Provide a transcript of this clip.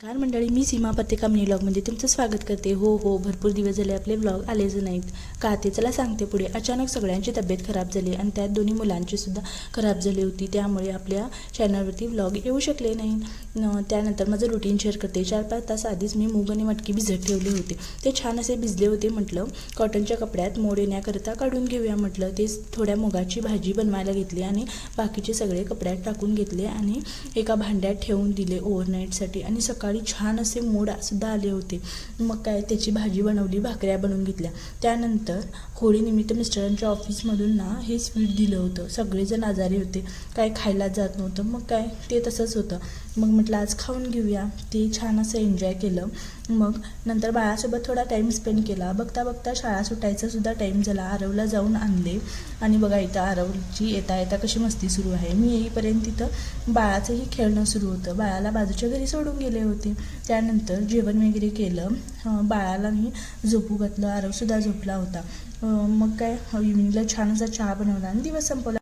नमस्कार मंडळी, मी सीमा पत्रिका व्लॉगमध्ये तुमचं स्वागत करते. हो भरपूर दिवस झाले आपले व्लॉग आलेच नाहीत का ते चला सांगते पुढे. अचानक सगळ्यांची तब्येत खराब झाली आणि त्यात दोन्ही मुलांची सुद्धा खराब झाली होती. त्यामुळे आपल्या चॅनलवरती व्लॉग येऊ शकले नाही. त्यानंतर माझं रुटीन शेअर करते. 4-5 तास आधीच मी मूग आणि मटकी भिजत ठेवले होते. ते छान असे भिजले होते. म्हटलं कॉटनच्या कपड्यात मोड येण्याकरिता काढून घेऊया. म्हटलं ते थोड्या मुगाची भाजी बनवायला घेतली आणि बाकीचे सगळे कपड्यात टाकून घेतले आणि एका भांड्यात ठेवून दिले ओव्हरनाईटसाठी. आणि सकाळी छान असे मोड सुद्धा आले होते. मग काय त्याची भाजी बनवली, भाकऱ्या बनवून घेतल्या. त्यानंतर होळीनिमित्त मिस्टरांच्या ऑफिसमधून हे स्वीट दिलं होतं. सगळेजण आजारी होते, काय खायला जात नव्हतं. मग काय ते तसंच होतं. मग म्हटलं आज खाऊन घेऊया. ते छान असं एन्जॉय केलं. मग नंतर बाळासोबत थोडा टाईम स्पेंड केला. बघता बघता शाळा सुटायचा सुद्धा टाईम झाला. आरवला जाऊन आणले आणि बघा इथं आरवची येता येता कशी मस्ती सुरू आहे. मी येईपर्यंत तिथं बाळाचंही खेळणं सुरू होतं. बाळाला बाजूच्या घरी सोडून गेले होते. त्यानंतर जेवण वगैरे केलं. बाळालाही झोपू घातलं. आरवसुद्धा झोपला होता. मग काय इव्हिनिंगला छान असा चहा बनवला आणि दिवस संपवला.